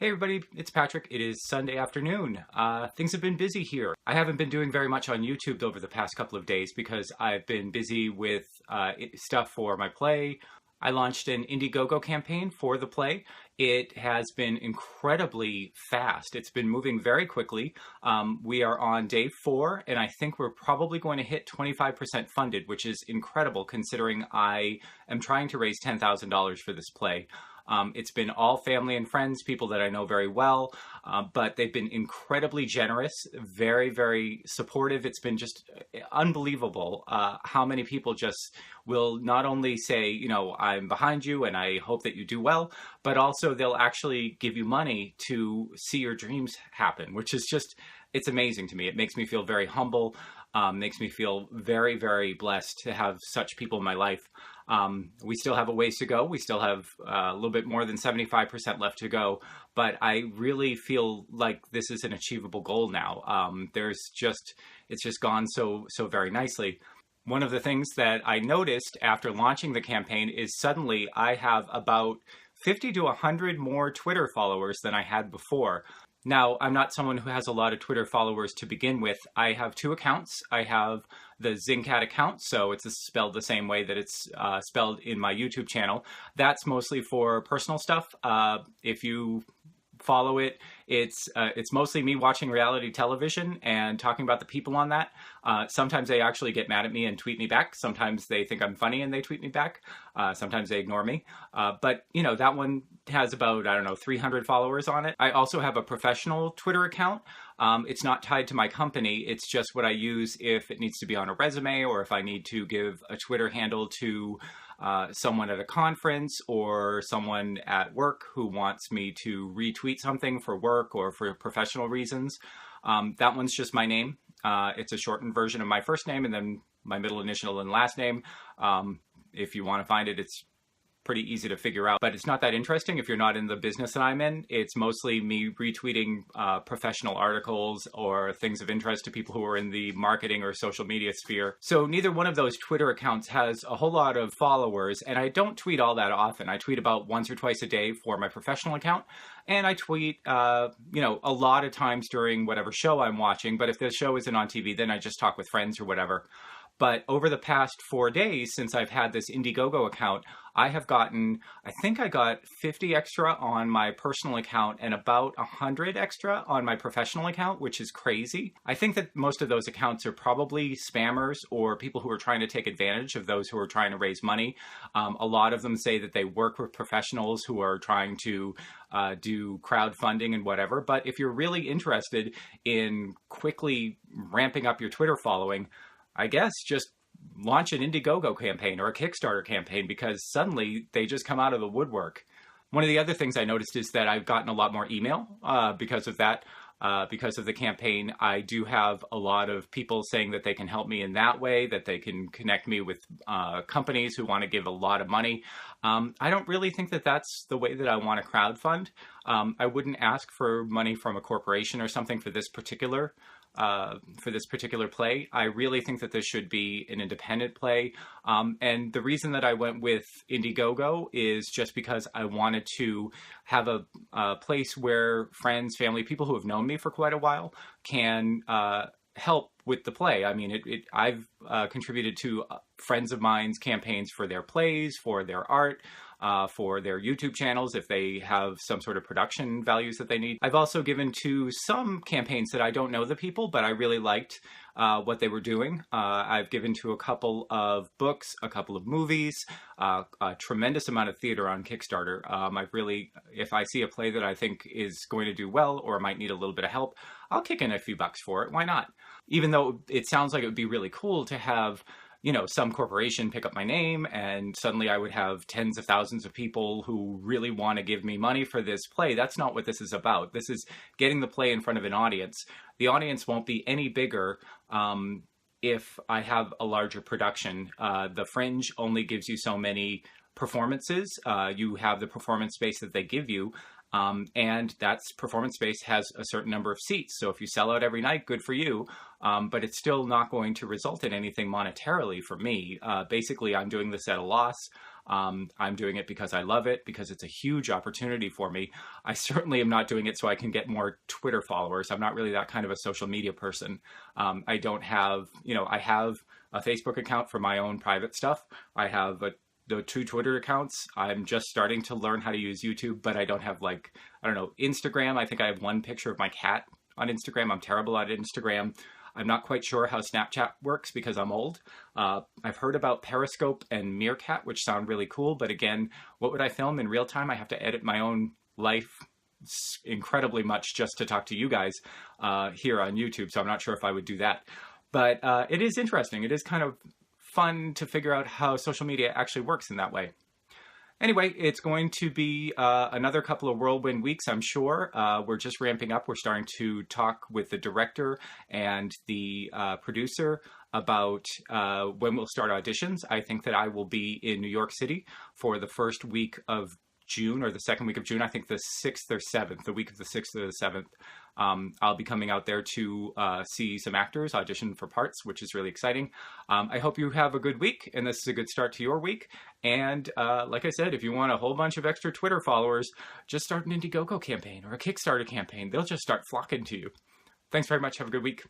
Hey everybody, it's Patrick. It is Sunday afternoon. Things have been busy here. I haven't been doing very much on YouTube over the past couple of days because I've been busy with stuff for my play. I launched an IndieGoGo campaign for the play. It has been incredibly fast. It's been moving very quickly. We are on day 4, and I think we're probably going to hit 25% funded, which is incredible considering I am trying to raise $10,000 for this play. It's been all family and friends, people that I know very well, but they've been incredibly generous, very, very supportive. It's been just unbelievable how many people just will not only say, you know, I'm behind you and I hope that you do well, but also they'll actually give you money to see your dreams happen, which is just, it's amazing to me. It makes me feel very humble, makes me feel very, very blessed to have such people in my life. We still have a ways to go. We still have a little bit more than 75% left to go, but I really feel like this is an achievable goal now. It's just gone so very nicely. One of the things that I noticed after launching the campaign is suddenly I have about 50 to 100 more Twitter followers than I had before. Now, I'm not someone who has a lot of Twitter followers to begin with. I have 2 accounts. I have the Zingcat account, so it's spelled the same way that it's spelled in my YouTube channel. That's mostly for personal stuff. If you follow it, it's mostly me watching reality television and talking about the people on that. Sometimes they actually get mad at me and tweet me back. Sometimes they think I'm funny and they tweet me back. Sometimes they ignore me. But, you know, that one has about, I don't know, 300 followers on it. I also have a professional Twitter account. It's not tied to my company. It's just what I use if it needs to be on a resume or if I need to give a Twitter handle to someone at a conference or someone at work who wants me to retweet something for work or for professional reasons. That one's just my name. It's a shortened version of my first name and then my middle initial and last name. If you want to find it, it's pretty easy to figure out, but it's not that interesting if you're not in the business that I'm in. It's mostly me retweeting professional articles or things of interest to people who are in the marketing or social media sphere. So neither one of those Twitter accounts has a whole lot of followers, and I don't tweet all that often. I tweet about once or twice a day for my professional account, and I tweet, you know, a lot of times during whatever show I'm watching, but if the show isn't on TV, then I just talk with friends or whatever. But over the past 4 days since I've had this IndieGoGo account, I have gotten, I think I got 50 extra on my personal account and about 100 extra on my professional account, which is crazy. I think that most of those accounts are probably spammers or people who are trying to take advantage of those who are trying to raise money. A lot of them say that they work with professionals who are trying to do crowdfunding and whatever. But if you're really interested in quickly ramping up your Twitter following, I guess just launch an IndieGoGo campaign or a Kickstarter campaign because suddenly they just come out of the woodwork. One of the other things I noticed is that I've gotten a lot more email because of that. Because of the campaign, I do have a lot of people saying that they can help me in that way, that they can connect me with companies who want to give a lot of money. I don't really think that that's the way that I want to crowdfund. I wouldn't ask for money from a corporation or something for this particular play. I really think that this should be an independent play. And the reason that I went with IndieGoGo is just because I wanted to have a place where friends, family, people who have known me for quite a while can help with the play. I mean, I've contributed to friends of mine's campaigns for their plays, for their art, for their YouTube channels if they have some sort of production values that they need. I've also given to some campaigns that I don't know the people, but I really liked what they were doing. I've given to a couple of books, a couple of movies, a tremendous amount of theater on Kickstarter. If I see a play that I think is going to do well or might need a little bit of help, I'll kick in a few bucks for it. Why not? Even though it sounds like it would be really cool to have, you know, some corporation pick up my name and suddenly I would have tens of thousands of people who really want to give me money for this play. That's not what this is about. This is getting the play in front of an audience. The audience won't be any bigger if I have a larger production. The Fringe only gives you so many performances. You have the performance space that they give you. And that performance space has a certain number of seats. So if you sell out every night, good for you. But it's still not going to result in anything monetarily for me. Basically, I'm doing this at a loss. I'm doing it because I love it, because it's a huge opportunity for me. I certainly am not doing it so I can get more Twitter followers. I'm not really that kind of a social media person. I don't have, I have a Facebook account for my own private stuff. I have the 2 Twitter accounts. I'm just starting to learn how to use YouTube, but I don't have I don't know, Instagram. I think I have 1 picture of my cat on Instagram. I'm terrible at Instagram. I'm not quite sure how Snapchat works because I'm old. I've heard about Periscope and Meerkat, which sound really cool. But again, what would I film in real time? I have to edit my own life incredibly much just to talk to you guys here on YouTube. So I'm not sure if I would do that. But it is interesting. It is kind of fun to figure out how social media actually works in that way. Anyway, it's going to be another couple of whirlwind weeks, I'm sure. We're just ramping up. We're starting to talk with the director and the producer about when we'll start auditions. I think that I will be in New York City for the first week of June, or the second week of June. I think the 6th or 7th, the week of the 6th or the 7th. I'll be coming out there to see some actors audition for parts, which is really exciting. I hope you have a good week, and this is a good start to your week. And like I said, if you want a whole bunch of extra Twitter followers, just start an IndieGoGo campaign or a Kickstarter campaign. They'll just start flocking to you. Thanks very much. Have a good week.